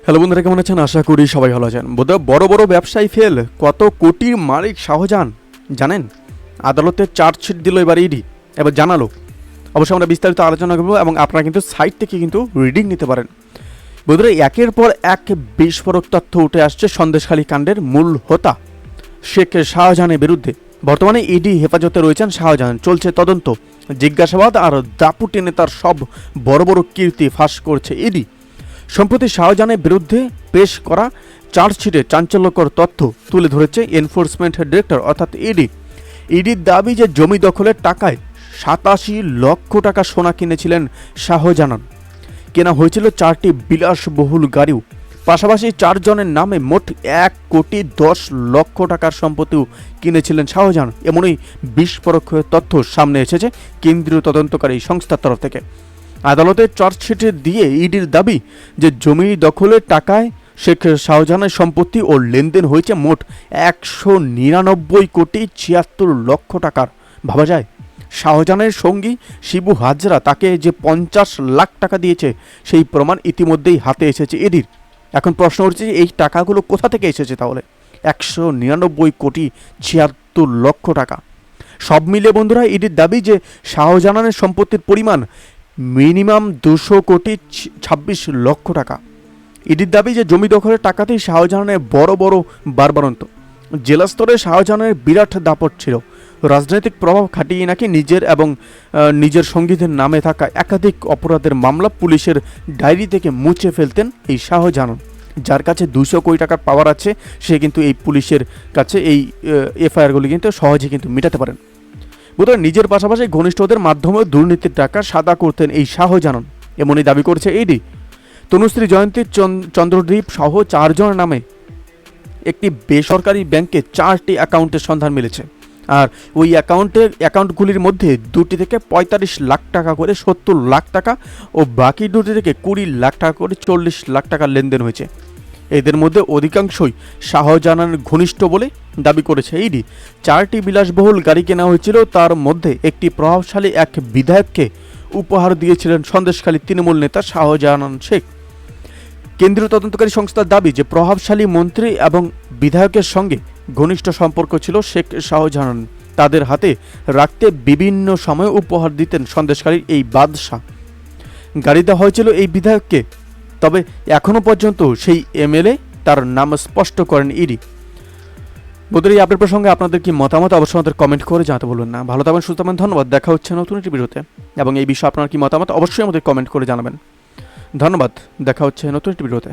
Hello বন্ধুরা, কেমন আছেন? আশা করি সবাই ভালো আছেন। বোধহয় বড় বড় ব্যবসায়ী ফেল, কত কোটির মালিক শাহজাহান জানেন? আদালতে চার্জশিট দিল এবার ইডি, এবার জানালো। অবশ্যই আমরা বিস্তারিত আলোচনা করবো এবং আপনারা কিন্তু সাইট থেকে কিন্তু রিডিং নিতে পারেন। বন্ধুরা, একের পর এক বিস্ফোরক তথ্য উঠে আসছে সন্দেশখালী কাণ্ডের মূল হোতা শেখ শাহজাহানের বিরুদ্ধে। বর্তমানে ইডি হেফাজতে রয়েছেন শাহজাহান, চলছে তদন্ত, জিজ্ঞাসাবাদ আর দাপুটে নেতার সব বড় বড় কীর্তি ফাঁস করছে ইডি। সম্প্রতি শাহজাহানের বিরুদ্ধে পেশ করা চার্জশিটে চাঞ্চল্যকর তথ্য তুলে ধরেছে এনফোর্সমেন্ট ডিরেক্টর অর্থাৎ ইডি। ইডির দাবি যে জমি দখলের টাকায় 87 লক্ষ টাকা সোনা কিনেছিলেন শাহজাহান। কেনা হয়েছিল 4টি বিলাসবহুল গাড়িও। পাশাপাশি 4 জনের নামে মোট 1,10 লক্ষ টাকার সম্পত্তিও কিনেছিলেন শাহজাহান। এমনই বিস্ফোরক তথ্য সামনে এসেছে কেন্দ্রীয় তদন্তকারী সংস্থার তরফ থেকে। আদালতের চার্জশিটে দিয়ে ইডির দাবি যে জমি দখলের টাকায় শেখ শাহজাহানের সম্পত্তি ও লেনদেন হয়েছে মোট 199,76 লক্ষ টাকার। ভাবা যায়, শাহজাহানের সঙ্গী শিবু হাজরা তাকে যে 50 লাখ টাকা দিয়েছে সেই প্রমাণ ইতিমধ্যেই হাতে এসেছে ইডির। এখন প্রশ্ন উঠছে যে এই টাকাগুলো কোথা থেকে এসেছে তাহলে? 199,76 লক্ষ টাকা। সব মিলে বন্ধুরা, ইডির দাবি যে শাহজাহানের সম্পত্তির পরিমাণ মিনিমাম 226 লক্ষ টাকা। ইডির দাবি যে জমি দখলের টাকাতেই শাহজাহানের বড় বড় বারবারন্ত। জেলা স্তরে শাহজাহানের বিরাট দাপট ছিল। রাজনৈতিক প্রভাব খাটিয়ে নাকি নিজের এবং নিজের সঙ্গীদের নামে থাকা একাধিক অপরাধের মামলা পুলিশের ডায়েরি থেকে মুছে ফেলতেন এই শাহজাহান। যার কাছে 200 কোটি টাকার পাওয়ার আছে, সে কিন্তু এই পুলিশের কাছে এই এফআইআরগুলি কিন্তু সহজে কিন্তু মেটাতে পারেন। বোধহয় নিজের পাশাপাশি ঘনিষ্ঠদের মাধ্যমে দুর্নীতির টাকা সাদা করতেন এই শাহজাহান, এমনই দাবি করেছে ইডি। তনুশ্রী জয়ন্তী, চন্দ্রদ্বীপ সহ 4 জনের নামে একটি বেসরকারি ব্যাংকে 4টি অ্যাকাউন্টের সন্ধান মিলেছে। আর ওই অ্যাকাউন্টগুলির মধ্যে 2টি থেকে 45 লাখ টাকা করে 70 লাখ টাকা ও বাকি 2টি থেকে 20 লাখ টাকা করে 40 লাখ টাকার লেনদেন হয়েছে। এদের মধ্যে অধিকাংশই শাহজাহানের ঘনিষ্ঠ বলে দাবি করেছে ইডি। 4টি বিলাসবহুল গাড়ি কেনা হয়েছিল, তার মধ্যে একটি প্রভাবশালী এক বিধায়ককে উপহার দিয়েছিলেন সন্দেশখালী তৃণমূল নেতা শাহজাহান শেখ। কেন্দ্রীয় তদন্তকারী সংস্থার দাবি যে প্রভাবশালী মন্ত্রী এবং বিধায়কের সঙ্গে ঘনিষ্ঠ সম্পর্ক ছিল শেখ শাহজাহান। তাদের হাতে রাখতে বিভিন্ন সময় উপহার দিতেন সন্দেশখালীর এই বাদশাহ। গাড়ি দেওয়া হয়েছিল এই বিধায়ককে, তবে এখনও পর্যন্ত সেই এমএলএ তার নাম স্পষ্ট করেন ইডি। বন্ধুরা, এই আপডেট প্রসঙ্গে আপনাদের কি মতামত অবশ্যই আমাদের কমেন্ট করে জানাতে বলবেন না। ভালো থাকবেন, সুস্থ থাকবেন, ধন্যবাদ। দেখা হচ্ছে নতুন একটি ভিডিওতে এবং এই বিষয়ে আপনার কি মতামত অবশ্যই আমাদের কমেন্ট করে জানাবেন। ধন্যবাদ, দেখা হচ্ছে নতুন একটি ভিডিওতে।